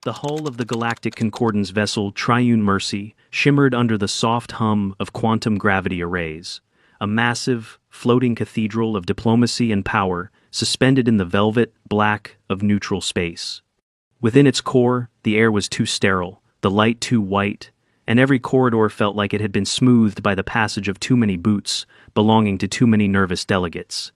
The hull of the Galactic Concordance vessel Triune Mercy shimmered under the soft hum of quantum gravity arrays, a massive, floating cathedral of diplomacy and power suspended in the velvet black of neutral space. Within its core, the air was too sterile, the light too white, and every corridor felt like it had been smoothed by the passage of too many boots belonging to too many nervous delegates.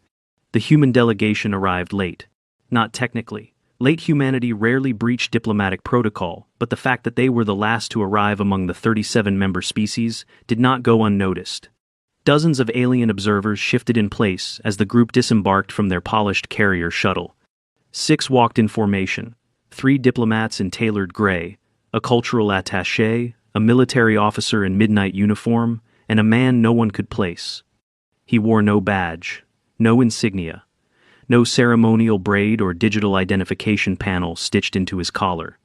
The human delegation arrived late. Not technically. Late humanity rarely breached diplomatic protocol, but the fact that they were the last to arrive among the 37 member species did not go unnoticed. Dozens of alien observers shifted in place as the group disembarked from their polished carrier shuttle. 6 walked in formation, 3 diplomats in tailored gray, a cultural attaché, a military officer in midnight uniform, and a man no one could place. He wore no badge, no insignia, no ceremonial braid or digital identification panel stitched into his collar.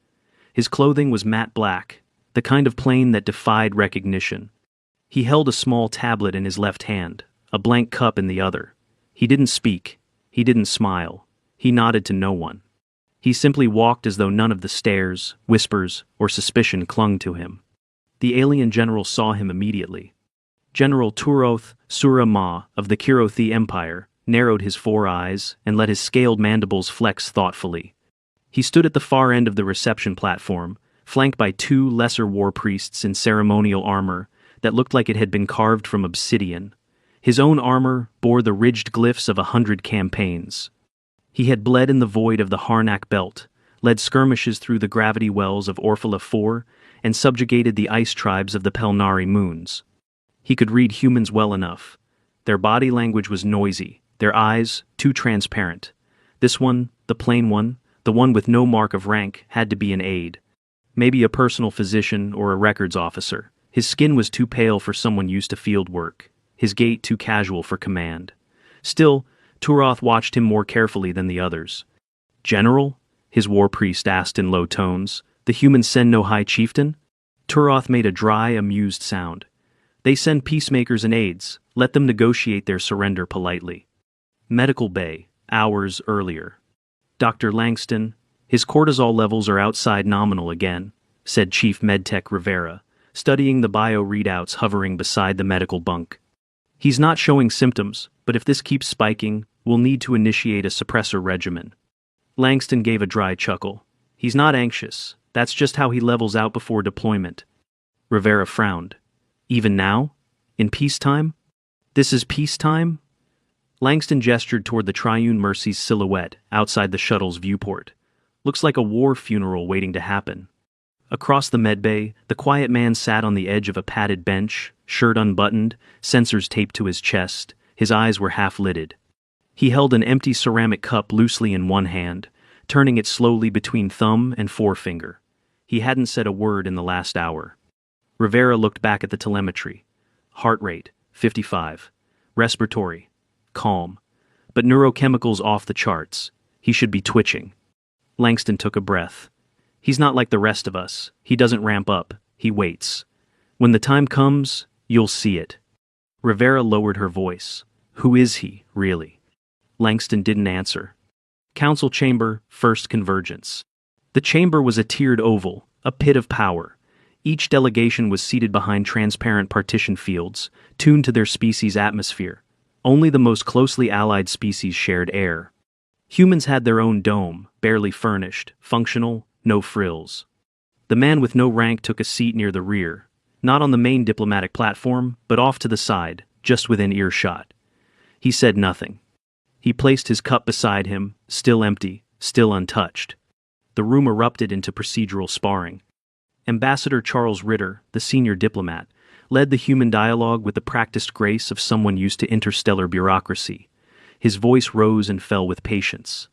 His clothing was matte black, the kind of plain that defied recognition. He held a small tablet in his left hand, a blank cup in the other. He didn't speak. He didn't smile. He nodded to no one. He simply walked as though none of the stares, whispers, or suspicion clung to him. The alien general saw him immediately. General Turoth Sura Ma of the Kirothi Empire narrowed his 4 eyes and let his scaled mandibles flex thoughtfully. He stood at the far end of the reception platform, flanked by 2 lesser war priests in ceremonial armor that looked like it had been carved from obsidian. His own armor bore the ridged glyphs of 100 campaigns. He had bled in the void of the Harnack Belt, led skirmishes through the gravity wells of Orphala IV, and subjugated the ice tribes of the Pelnari moons. He could read humans well enough. Their body language was noisy, their eyes too transparent. This one, the plain one, the one with no mark of rank, had to be an aide. Maybe a personal physician or a records officer. His skin was too pale for someone used to field work, his gait too casual for command. Still, Turoth watched him more carefully than the others. "General?" his war priest asked in low tones. "The humans send no high chieftain?" Turoth made a dry, amused sound. "They send peacemakers and aides. Let them negotiate their surrender politely." Medical bay, hours earlier. "Dr. Langston, his cortisol levels are outside nominal again," said Chief Medtech Rivera, studying the bio readouts hovering beside the medical bunk. "He's not showing symptoms, but if this keeps spiking, we'll need to initiate a suppressor regimen." Langston gave a dry chuckle. "He's not anxious. That's just how he levels out before deployment." Rivera frowned. "Even now? In peacetime? This is peacetime?" Langston gestured toward the Triune Mercy's silhouette outside the shuttle's viewport. "Looks like a war funeral waiting to happen." Across the medbay, the quiet man sat on the edge of a padded bench, shirt unbuttoned, sensors taped to his chest. His eyes were half-lidded. He held an empty ceramic cup loosely in one hand, turning it slowly between thumb and forefinger. He hadn't said a word in the last hour. Rivera looked back at the telemetry. Heart rate, 55. Respiratory, calm. But neurochemicals off the charts. He should be twitching. Langston took a breath. "He's not like the rest of us. He doesn't ramp up. He waits. When the time comes, you'll see it." Rivera lowered her voice. "Who is he, really?" Langston didn't answer. Council chamber, first convergence. The chamber was a tiered oval, a pit of power. Each delegation was seated behind transparent partition fields, tuned to their species' atmosphere. Only the most closely allied species shared air. Humans had their own dome, barely furnished, functional, no frills. The man with no rank took a seat near the rear, not on the main diplomatic platform, but off to the side, just within earshot. He said nothing. He placed his cup beside him, still empty, still untouched. The room erupted into procedural sparring. Ambassador Charles Ritter, the senior diplomat, led the human dialogue with the practiced grace of someone used to interstellar bureaucracy. His voice rose and fell with patience.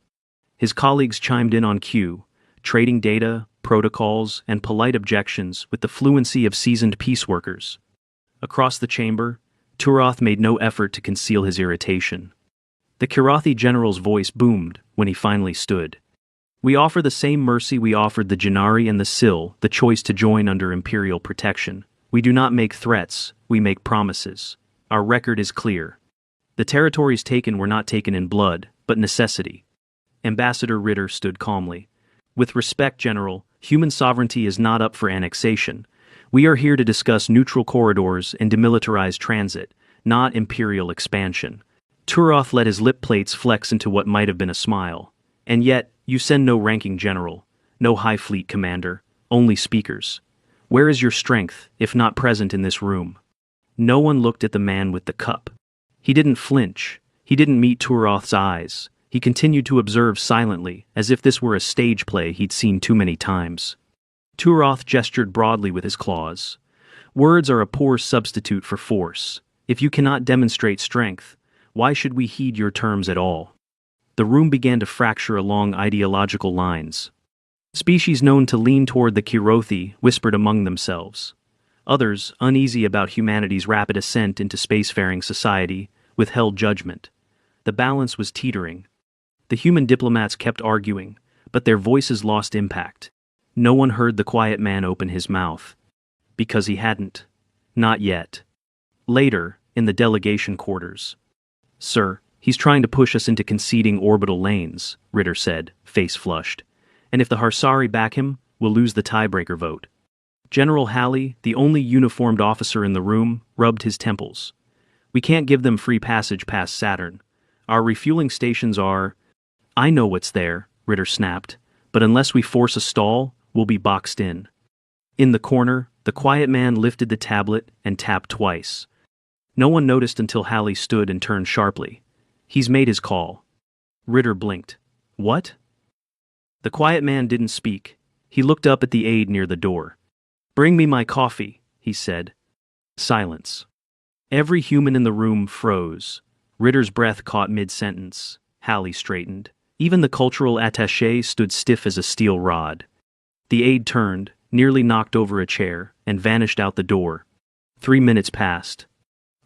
His colleagues chimed in on cue, trading data, protocols, and polite objections with the fluency of seasoned peace workers. Across the chamber, Turoth made no effort to conceal his irritation. The Kirothi general's voice boomed when he finally stood. "We offer the same mercy we offered the Jannari and the Sil, the choice to join under imperial protection. We do not make threats, we make promises. Our record is clear. The territories taken were not taken in blood, but necessity." Ambassador Ritter stood calmly. "With respect, General, Human sovereignty is not up for annexation. We are here to discuss neutral corridors and demilitarized transit, not imperial expansion. Turoth let his lip plates flex into what might have been a smile. And yet, you send no ranking general, no high fleet commander, only speakers. Where is your strength, if not present in this room? No one looked at the man with the cup. He didn't flinch. He didn't meet Turoth's eyes. He continued to observe silently, as if this were a stage play he'd seen too many times. Turoth gestured broadly with his claws. Words are a poor substitute for force. If you cannot demonstrate strength, why should we heed your terms at all? The room began to fracture along ideological lines. Species known to lean toward the Kirothi whispered among themselves. Others, uneasy about humanity's rapid ascent into spacefaring society, withheld judgment. The balance was teetering. The human diplomats kept arguing, but their voices lost impact. No one heard the quiet man open his mouth. Because he hadn't. Not yet. Later, in the delegation quarters. "Sir, he's trying to push us into conceding orbital lanes," Ritter said, face flushed. "And if the Harsari back him, we'll lose the tiebreaker vote." General Halley, the only uniformed officer in the room, rubbed his temples. "We can't give them free passage past Saturn. Our refueling stations are—" "I know what's there," Ritter snapped, "but unless we force a stall, we'll be boxed in." In the corner, the quiet man lifted the tablet and tapped twice. No one noticed until Halley stood and turned sharply. "He's made his call." Ritter blinked. "What?" The quiet man didn't speak. He looked up at the aide near the door. "Bring me my coffee," he said. Silence. Every human in the room froze. Ritter's breath caught mid-sentence. Halley straightened. Even the cultural attaché stood stiff as a steel rod. The aide turned, nearly knocked over a chair, and vanished out the door. 3 minutes passed.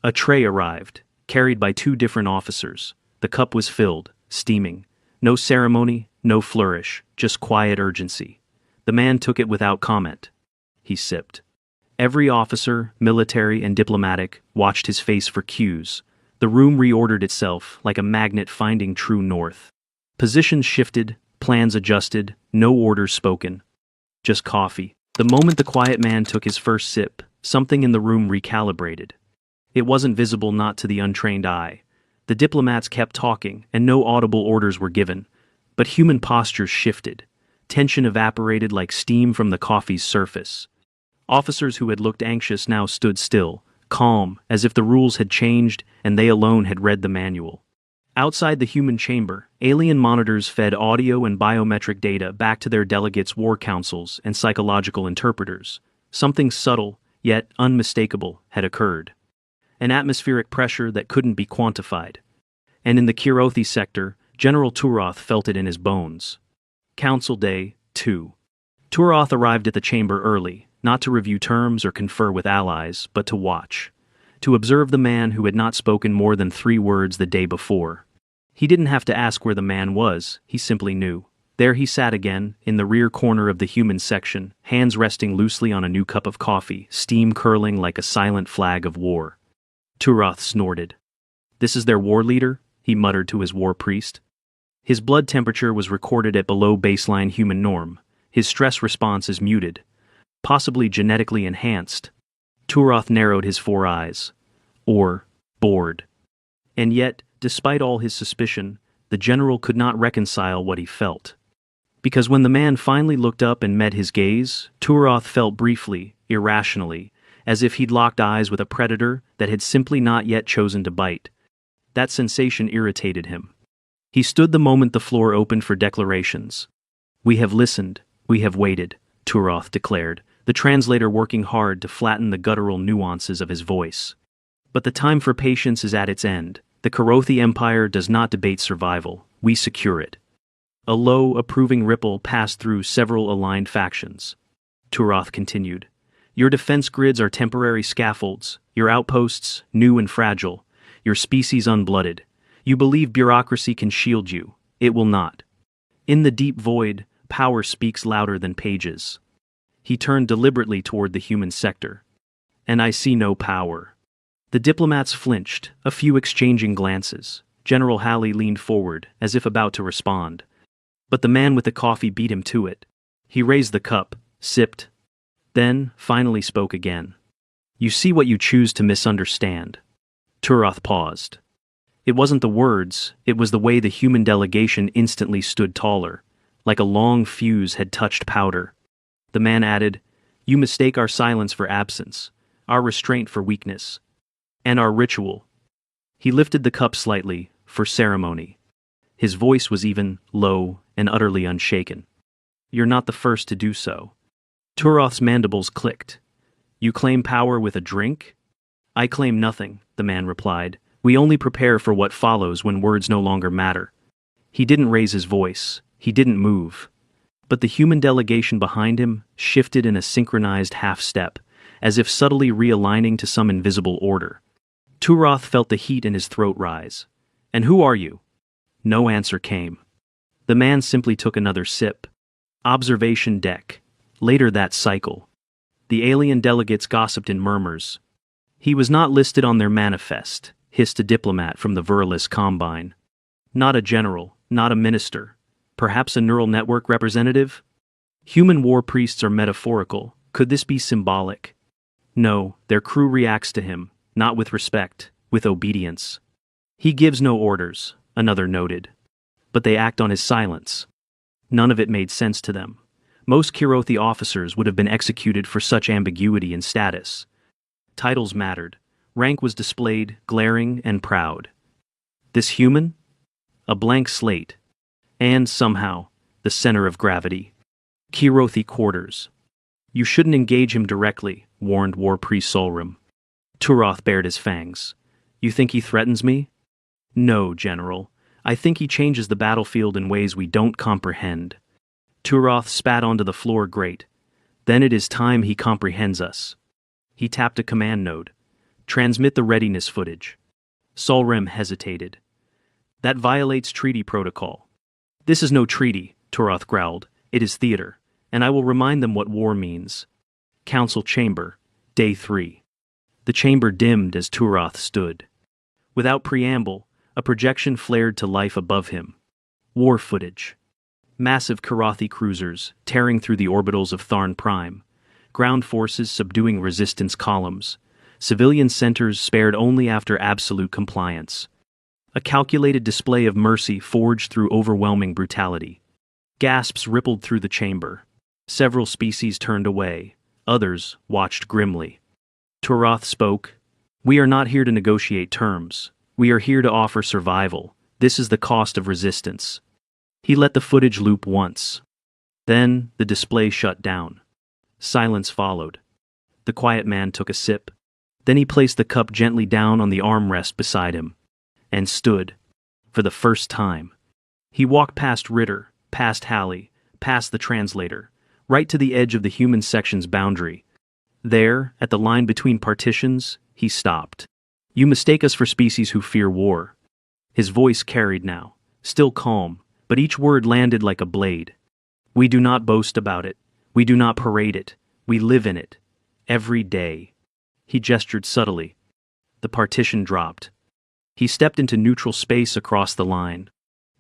A tray arrived, carried by 2 different officers. The cup was filled, steaming. No ceremony, no flourish, just quiet urgency. The man took it without comment. He sipped. Every officer, military and diplomatic, watched his face for cues. The room reordered itself like a magnet finding true north. Positions shifted, plans adjusted, no orders spoken. Just coffee. The moment the quiet man took his first sip, something in the room recalibrated. It wasn't visible not to the untrained eye. The diplomats kept talking, and no audible orders were given. But human postures shifted. Tension evaporated like steam from the coffee's surface. Officers who had looked anxious now stood still, calm, as if the rules had changed and they alone had read the manual. Outside the human chamber, alien monitors fed audio and biometric data back to their delegates' war councils and psychological interpreters. Something subtle, yet unmistakable, had occurred. An atmospheric pressure that couldn't be quantified. And in the Kirothi sector, General Turoth felt it in his bones. Council Day 2. Turoth arrived at the chamber early, not to review terms or confer with allies, but to watch. To observe the man who had not spoken more than 3 words the day before. He didn't have to ask where the man was, he simply knew. There he sat again, in the rear corner of the human section, hands resting loosely on a new cup of coffee, steam curling like a silent flag of war. Turoth snorted. "This is their war leader?" he muttered to his war priest. His blood temperature was recorded at below baseline human norm. His stress response is muted. Possibly genetically enhanced. Turoth narrowed his 4 eyes. Or bored. And yet, despite all his suspicion, the general could not reconcile what he felt. Because when the man finally looked up and met his gaze, Turoth felt briefly, irrationally, as if he'd locked eyes with a predator that had simply not yet chosen to bite. That sensation irritated him. He stood the moment the floor opened for declarations. "We have listened, we have waited," Turoth declared, the translator working hard to flatten the guttural nuances of his voice. "But the time for patience is at its end. The Kirothi Empire does not debate survival, we secure it." A low, approving ripple passed through several aligned factions. Turoth continued. "Your defense grids are temporary scaffolds, your outposts, new and fragile, your species unblooded. You believe bureaucracy can shield you. It will not. In the deep void, power speaks louder than pages." He turned deliberately toward the human sector. "And I see no power." The diplomats flinched, a few exchanging glances. General Halley leaned forward, as if about to respond. But the man with the coffee beat him to it. He raised the cup, sipped, then finally spoke again. You see what you choose to misunderstand. Turath paused. It wasn't the words, it was the way the human delegation instantly stood taller, like a long fuse had touched powder. The man added, You mistake our silence for absence, our restraint for weakness, and our ritual. He lifted the cup slightly, for ceremony. His voice was even, low, and utterly unshaken. You're not the first to do so. Turath's mandibles clicked. You claim power with a drink? I claim nothing, the man replied. We only prepare for what follows when words no longer matter. He didn't raise his voice. He didn't move. But the human delegation behind him shifted in a synchronized half-step, as if subtly realigning to some invisible order. Turath felt the heat in his throat rise. And who are you? No answer came. The man simply took another sip. Observation deck. Later that cycle. The alien delegates gossiped in murmurs. He was not listed on their manifest, hissed a diplomat from the Virilis Combine. Not a general, not a minister. Perhaps a neural network representative? Human war priests are metaphorical. Could this be symbolic? No, their crew reacts to him, not with respect, with obedience. He gives no orders, another noted. But they act on his silence. None of it made sense to them. Most Kirothi officers would have been executed for such ambiguity in status. Titles mattered. Rank was displayed, glaring and proud. This human? A blank slate. And, somehow, the center of gravity. Kirothi quarters. You shouldn't engage him directly, warned War Priest Solrim. Turath bared his fangs. You think he threatens me? No, General. I think he changes the battlefield in ways we don't comprehend. Turath spat onto the floor grate. Then it is time he comprehends us. He tapped a command node. Transmit the readiness footage. Solrim hesitated. That violates treaty protocol. This is no treaty, Turath growled. It is theater, and I will remind them what war means. Council Chamber, Day 3. The chamber dimmed as Turath stood. Without preamble, a projection flared to life above him. War footage. Massive Kirothi cruisers tearing through the orbitals of Tharn Prime. Ground forces subduing resistance columns. Civilian centers spared only after absolute compliance. A calculated display of mercy forged through overwhelming brutality. Gasps rippled through the chamber. Several species turned away. Others watched grimly. Turath spoke. We are not here to negotiate terms. We are here to offer survival. This is the cost of resistance. He let the footage loop once. Then the display shut down. Silence followed. The quiet man took a sip. Then he placed the cup gently down on the armrest beside him. And stood. For the first time. He walked past Ritter, past Hallie, past the translator, right to the edge of the human section's boundary. There, at the line between partitions, he stopped. You mistake us for species who fear war. His voice carried now, still calm, but each word landed like a blade. We do not boast about it. We do not parade it. We live in it. Every day. He gestured subtly. The partition dropped. He stepped into neutral space across the line.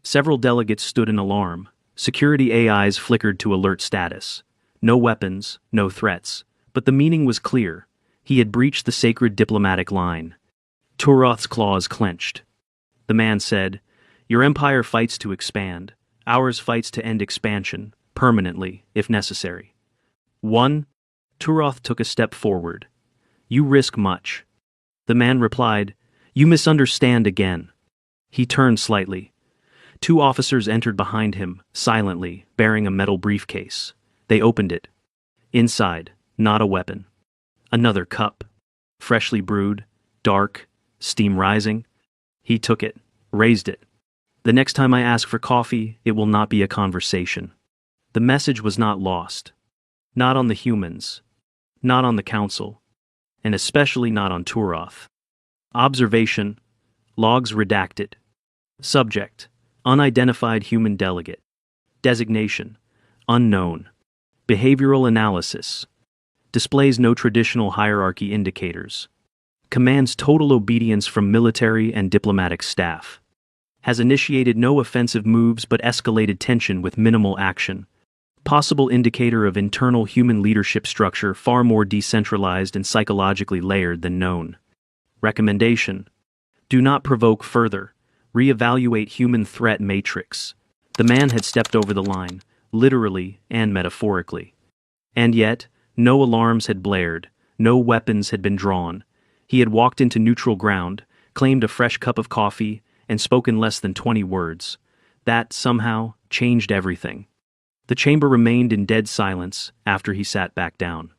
Several delegates stood in alarm. Security AIs flickered to alert status. No weapons, no threats. But the meaning was clear. He had breached the sacred diplomatic line. Turath's claws clenched. The man said, Your empire fights to expand. Ours fights to end expansion, permanently, if necessary. 1. Turath took a step forward. You risk much. The man replied, You misunderstand again. He turned slightly. 2 officers entered behind him, silently, bearing a metal briefcase. They opened it. Inside, not a weapon. Another cup. Freshly brewed, dark, steam rising. He took it, raised it. The next time I ask for coffee, it will not be a conversation. The message was not lost. Not on the humans. Not on the council. And especially not on Turath. Observation. Logs redacted. Subject. Unidentified human delegate. Designation. Unknown. Behavioral analysis. Displays no traditional hierarchy indicators. Commands total obedience from military and diplomatic staff. Has initiated no offensive moves but escalated tension with minimal action. Possible indicator of internal human leadership structure far more decentralized and psychologically layered than known. Recommendation: do not provoke further. Reevaluate human threat matrix. The man had stepped over the line, literally and metaphorically. And yet, no alarms had blared, no weapons had been drawn. He had walked into neutral ground, claimed a fresh cup of coffee, and spoken less than 20 words. That, somehow, changed everything. The chamber remained in dead silence after he sat back down.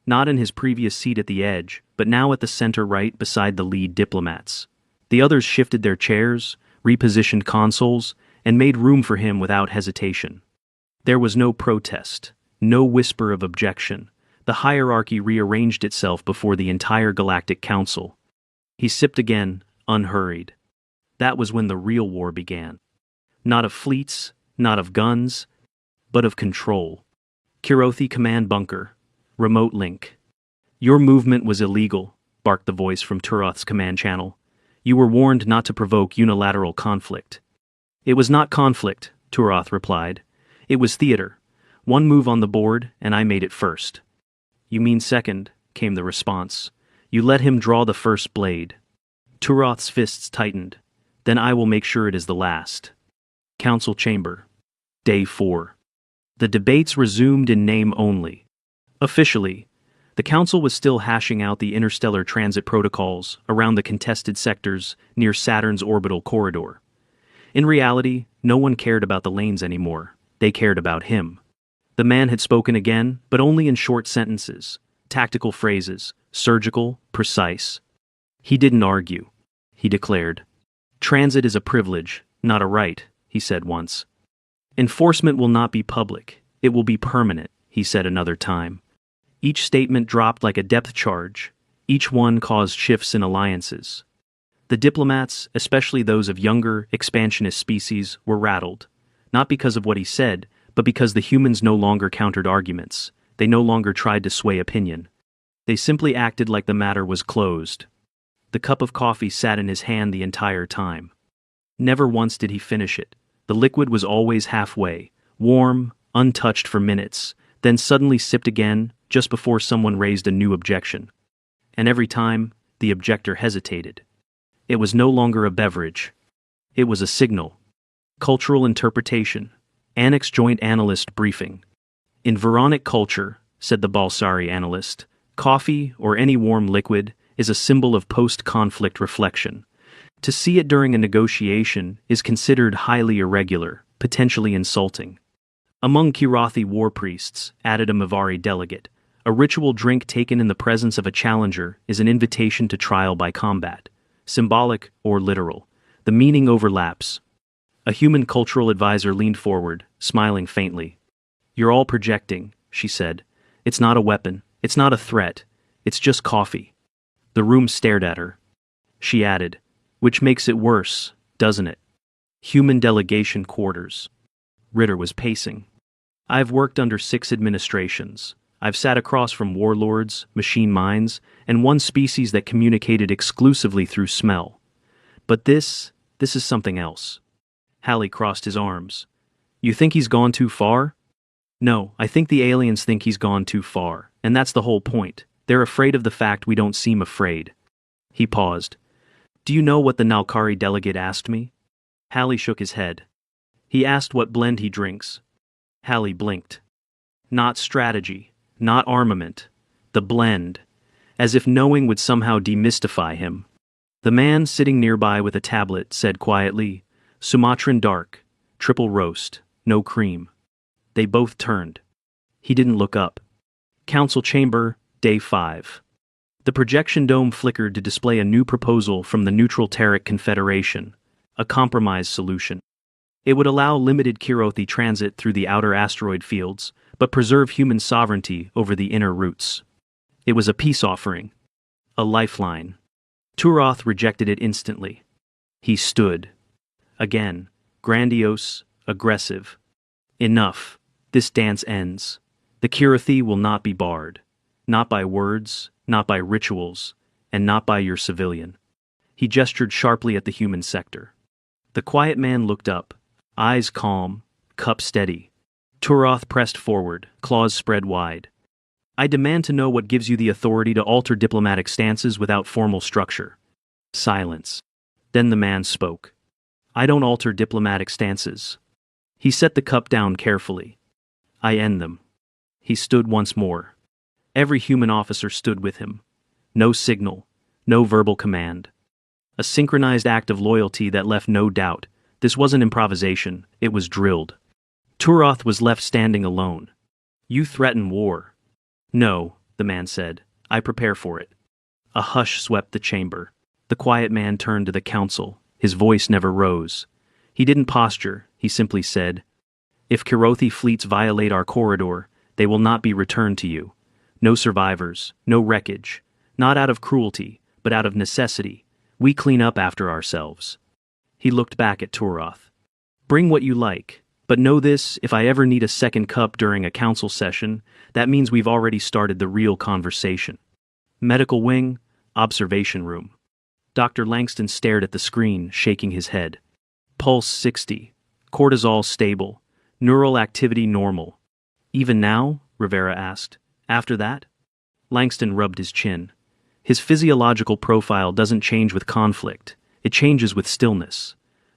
Not in his previous seat at the edge, but now at the center right beside the lead diplomats. The others shifted their chairs, repositioned consoles, and made room for him without hesitation. There was no protest, no whisper of objection. The hierarchy rearranged itself before the entire Galactic Council. He sipped again, unhurried. That was when the real war began. Not of fleets, not of guns, but of control. Kirothi Command Bunker. Remote link. Your movement was illegal, barked the voice from Turoth's command channel. You were warned not to provoke unilateral conflict. It was not conflict, Turoth replied. It was theater. One move on the board, and I made it first. You mean second, came the response. You let him draw the first blade. Turoth's fists tightened. Then I will make sure it is the last. Council Chamber. Day 4. The debates resumed in name only. Officially, the Council was still hashing out the interstellar transit protocols around the contested sectors near Saturn's orbital corridor. In reality, no one cared about the lanes anymore. They cared about him. The man had spoken again, but only in short sentences, tactical phrases, surgical, precise. He didn't argue. He declared. Transit is a privilege, not a right, he said once. Enforcement will not be public. It will be permanent, he said another time. Each statement dropped like a depth charge. Each one caused shifts in alliances. The diplomats, especially those of younger, expansionist species, were rattled. Not because of what he said, but because the humans no longer countered arguments. They no longer tried to sway opinion. They simply acted like the matter was closed. The cup of coffee sat in his hand the entire time. Never once did he finish it. The liquid was always halfway, warm, untouched for minutes, then suddenly sipped again, just before someone raised a new objection. And every time, the objector hesitated. It was no longer a beverage. It was a signal. Cultural interpretation. Annex Joint Analyst Briefing. In Veronic culture, said the Balsari analyst, coffee, or any warm liquid, is a symbol of post-conflict reflection. To see it during a negotiation is considered highly irregular, potentially insulting. Among Kirothi war priests, added a Mavari delegate, a ritual drink taken in the presence of a challenger is an invitation to trial by combat. Symbolic or literal. The meaning overlaps. A human cultural advisor leaned forward, smiling faintly. You're all projecting, she said. It's not a weapon. It's not a threat. It's just coffee. The room stared at her. She added, which makes it worse, doesn't it? Human delegation quarters. Ritter was pacing. I've worked under 6 administrations. I've sat across from warlords, machine minds, and one species that communicated exclusively through smell. But this is something else. Halley crossed his arms. You think he's gone too far? No, I think the aliens think he's gone too far, and that's the whole point. They're afraid of the fact we don't seem afraid. He paused. Do you know what the Nalkari delegate asked me? Halley shook his head. He asked what blend he drinks. Halley blinked. Not strategy, not armament. The blend. As if knowing would somehow demystify him. The man sitting nearby with a tablet said quietly, Sumatran dark, triple roast, no cream. They both turned. He didn't look up. Council Chamber, Day 5. The projection dome flickered to display a new proposal from the Neutral Terran Confederation, a compromise solution. It would allow limited Kirothi transit through the outer asteroid fields, but preserve human sovereignty over the inner routes. It was a peace offering. A lifeline. Turoth rejected it instantly. He stood. Again, grandiose, aggressive. Enough. This dance ends. The Kirothi will not be barred. Not by words, not by rituals, and not by your civilian. He gestured sharply at the human sector. The quiet man looked up, eyes calm, cup steady. Turoth pressed forward, claws spread wide. I demand to know what gives you the authority to alter diplomatic stances without formal structure. Silence. Then the man spoke. I don't alter diplomatic stances. He set the cup down carefully. I end them. He stood once more. Every human officer stood with him. No signal, no verbal command. A synchronized act of loyalty that left no doubt. This wasn't improvisation, it was drilled. Turoth was left standing alone. You threaten war. No, the man said. I prepare for it. A hush swept the chamber. The quiet man turned to the council. His voice never rose. He didn't posture, he simply said, If Kirothi fleets violate our corridor, they will not be returned to you. No survivors, no wreckage. Not out of cruelty, but out of necessity. We clean up after ourselves. He looked back at Turoth. Bring what you like, but know this, if I ever need a second cup during a council session, that means we've already started the real conversation. Medical wing, observation room. Dr. Langston stared at the screen, shaking his head. Pulse 60. Cortisol stable. Neural activity normal. Even now? Rivera asked. After that? Langston rubbed his chin. His physiological profile doesn't change with conflict. It changes with stillness.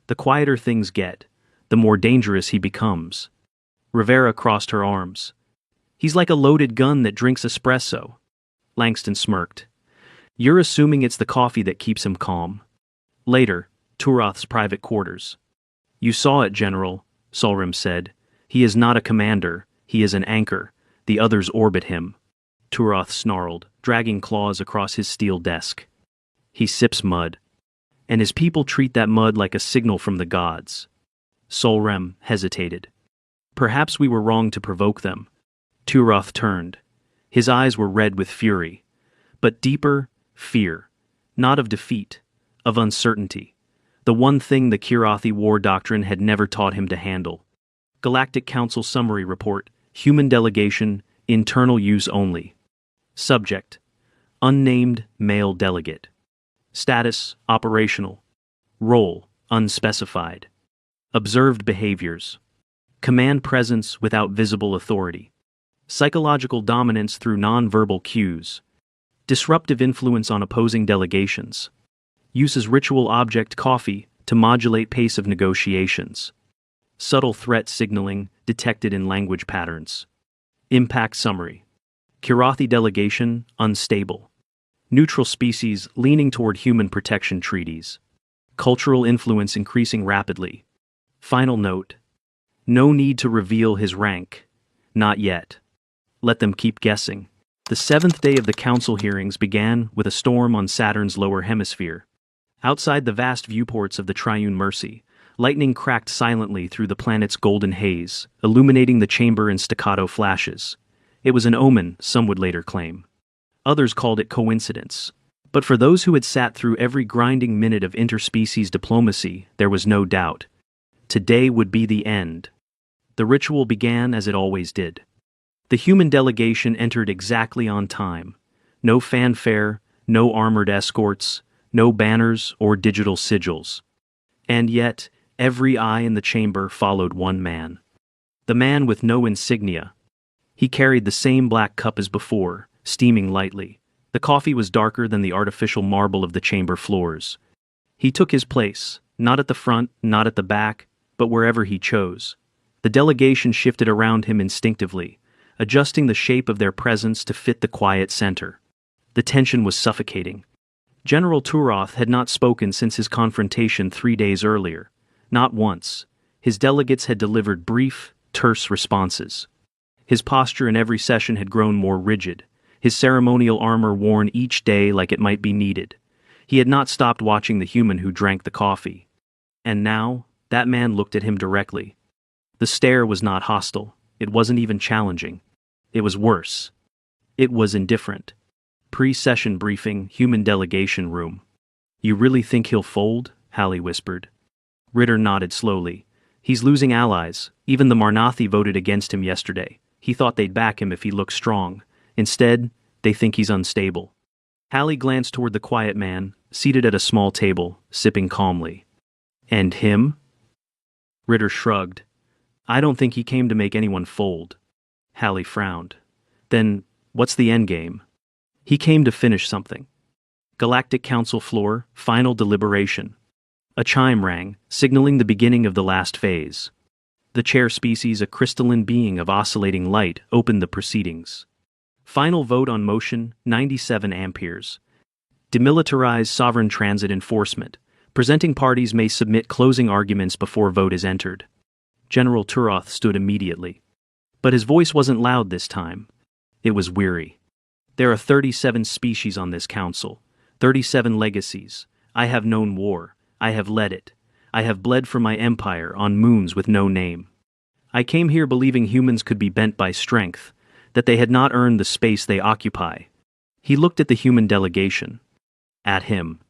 The quieter things get, the more dangerous he becomes. Rivera crossed her arms. He's like a loaded gun that drinks espresso. Langston smirked. You're assuming it's the coffee that keeps him calm. Later, Turoth's private quarters. You saw it, General, Solrim said. He is not a commander, he is an anchor. The others orbit him. Turoth snarled, dragging claws across his steel desk. He sips mud. And his people treat that mud like a signal from the gods. Solrem hesitated. Perhaps we were wrong to provoke them. Turoth turned. His eyes were red with fury. But deeper, fear. Not of defeat, of uncertainty. The one thing the Kirothi war doctrine had never taught him to handle. Galactic Council Summary Report. Human delegation, internal use only. Subject: unnamed male delegate. Status: operational. Role: unspecified. Observed behaviors. Command presence without visible authority. Psychological dominance through non-verbal cues. Disruptive influence on opposing delegations. Uses ritual object coffee to modulate pace of negotiations. Subtle threat signaling detected in language patterns. Impact summary. Kirothi delegation unstable. Neutral species leaning toward human protection treaties. Cultural influence increasing rapidly. Final note. No need to reveal his rank. Not yet. Let them keep guessing. The seventh day of the council hearings began with a storm on Saturn's lower hemisphere. Outside the vast viewports of the Triune Mercy, lightning cracked silently through the planet's golden haze, illuminating the chamber in staccato flashes. It was an omen, some would later claim. Others called it coincidence. But for those who had sat through every grinding minute of interspecies diplomacy, there was no doubt. Today would be the end. The ritual began as it always did. The human delegation entered exactly on time. No fanfare, no armored escorts, no banners or digital sigils. And yet, every eye in the chamber followed one man. The man with no insignia. He carried the same black cup as before, steaming lightly. The coffee was darker than the artificial marble of the chamber floors. He took his place, not at the front, not at the back, but wherever he chose. The delegation shifted around him instinctively, adjusting the shape of their presence to fit the quiet center. The tension was suffocating. General Turoth had not spoken since his confrontation 3 days earlier. Not once. His delegates had delivered brief, terse responses. His posture in every session had grown more rigid, his ceremonial armor worn each day like it might be needed. He had not stopped watching the human who drank the coffee. And now, that man looked at him directly. The stare was not hostile. It wasn't even challenging. It was worse. It was indifferent. Pre-session briefing, human delegation room. You really think he'll fold? Hallie whispered. Ritter nodded slowly. He's losing allies. Even the Marnathi voted against him yesterday. He thought they'd back him if he looked strong. Instead, they think he's unstable. Hallie glanced toward the quiet man, seated at a small table, sipping calmly. And him? Ritter shrugged. I don't think he came to make anyone fold. Hallie frowned. Then, what's the endgame? He came to finish something. Galactic Council floor, final deliberation. A chime rang, signaling the beginning of the last phase. The chair species, a crystalline being of oscillating light, opened the proceedings. Final vote on motion, 97 amperes. Demilitarize sovereign transit enforcement. Presenting parties may submit closing arguments before vote is entered. General Turoth stood immediately. But his voice wasn't loud this time. It was weary. There are 37 species on this council, 37 legacies. I have known war. I have led it. I have bled for my empire on moons with no name. I came here believing humans could be bent by strength, that they had not earned the space they occupy. He looked at the human delegation. At him.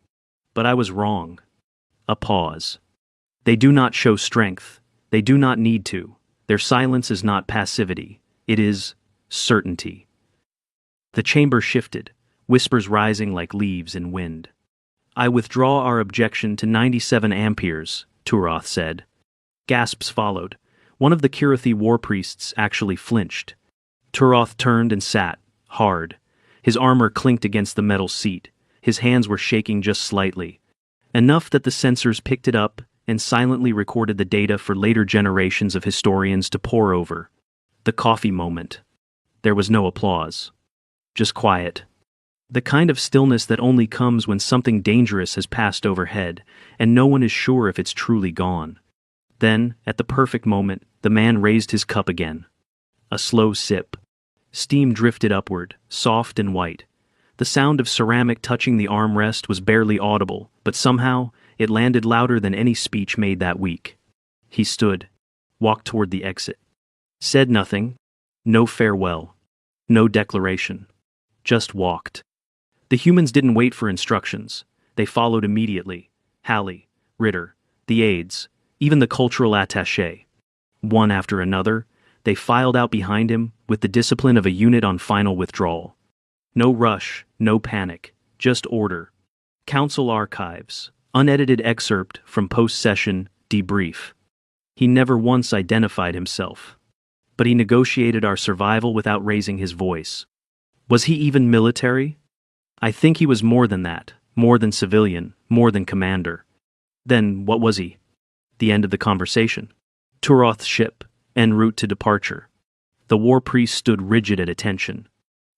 But I was wrong. A pause. They do not show strength. They do not need to. Their silence is not passivity. It is certainty. The chamber shifted, whispers rising like leaves in wind. I withdraw our objection to 97 amperes, Turoth said. Gasps followed. One of the Kirathi war priests actually flinched. Turoth turned and sat, hard. His armor clinked against the metal seat. His hands were shaking just slightly. Enough that the sensors picked it up and silently recorded the data for later generations of historians to pore over. The coffee moment. There was no applause. Just quiet. The kind of stillness that only comes when something dangerous has passed overhead, and no one is sure if it's truly gone. Then, at the perfect moment, the man raised his cup again. A slow sip. Steam drifted upward, soft and white. The sound of ceramic touching the armrest was barely audible, but somehow, it landed louder than any speech made that week. He stood, walked toward the exit. Said nothing. No farewell. No declaration. Just walked. The humans didn't wait for instructions. They followed immediately. Hallie, Ritter, the aides, even the cultural attaché. One after another, they filed out behind him with the discipline of a unit on final withdrawal. No rush, no panic, just order. Council archives, unedited excerpt from post-session debrief. He never once identified himself. But he negotiated our survival without raising his voice. Was he even military? I think he was more than that, more than civilian, more than commander. Then what was he? The end of the conversation. Turoth's ship, en route to departure. The war priest stood rigid at attention.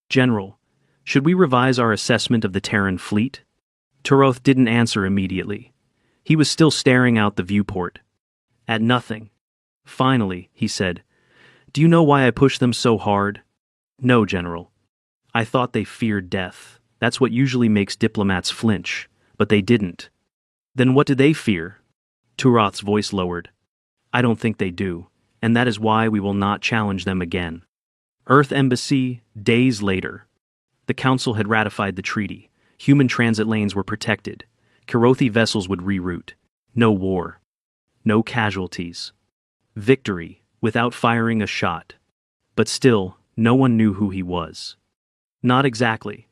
General, should we revise our assessment of the Terran fleet? Turoth didn't answer immediately. He was still staring out the viewport. At nothing. Finally, he said, "Do you know why I pushed them so hard?" "No, General. I thought they feared death. That's what usually makes diplomats flinch, but they didn't." "Then what do they fear?" Turoth's voice lowered. "I don't think they do, and that is why we will not challenge them again." Earth Embassy, days later. The Council had ratified the treaty. Human transit lanes were protected. Kirathi vessels would reroute. No war. No casualties. Victory, without firing a shot. But still, no one knew who he was. Not exactly.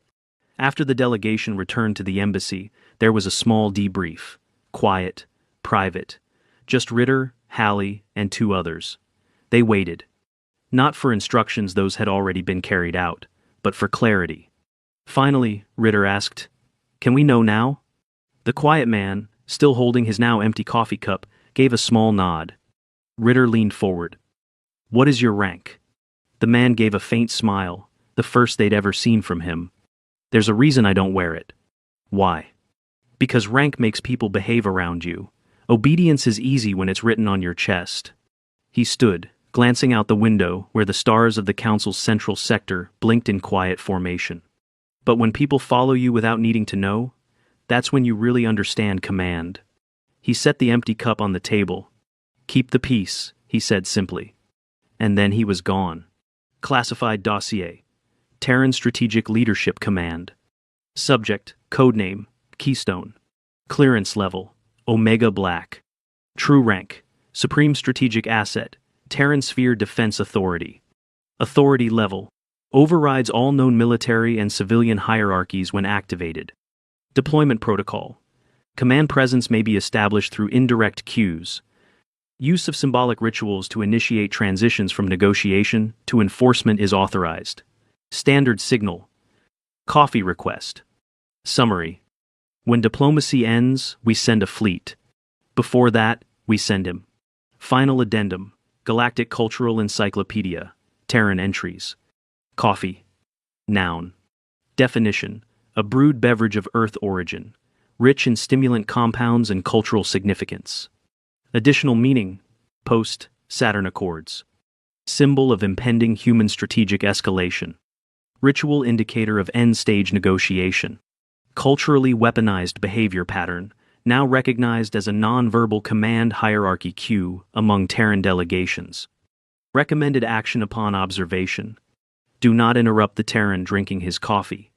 After the delegation returned to the embassy, there was a small debrief. Quiet, private. Just Ritter, Hallie, and 2 others. They waited. Not for instructions, those had already been carried out, but for clarity. Finally, Ritter asked, "Can we know now?" The quiet man, still holding his now empty coffee cup, gave a small nod. Ritter leaned forward. "What is your rank?" The man gave a faint smile, the first they'd ever seen from him. "There's a reason I don't wear it." "Why?" "Because rank makes people behave around you. Obedience is easy when it's written on your chest." He stood, glancing out the window where the stars of the Council's central sector blinked in quiet formation. "But when people follow you without needing to know, that's when you really understand command." He set the empty cup on the table. "Keep the peace," he said simply. And then he was gone. Classified dossier. Terran Strategic Leadership Command. Subject, codename, Keystone. Clearance level, Omega Black. True rank, Supreme Strategic Asset, Terran Sphere Defense Authority. Authority level, overrides all known military and civilian hierarchies when activated. Deployment protocol. Command presence may be established through indirect cues. Use of symbolic rituals to initiate transitions from negotiation to enforcement is authorized. Standard signal. Coffee request. Summary. When diplomacy ends, we send a fleet. Before that, we send him. Final addendum. Galactic Cultural Encyclopedia. Terran entries. Coffee. Noun. Definition. A brewed beverage of Earth origin, rich in stimulant compounds and cultural significance. Additional meaning. Post-Saturn Accords. Symbol of impending human strategic escalation. Ritual indicator of end-stage negotiation. Culturally weaponized behavior pattern, now recognized as a non-verbal command hierarchy cue among Terran delegations. Recommended action upon observation. Do not interrupt the Terran drinking his coffee.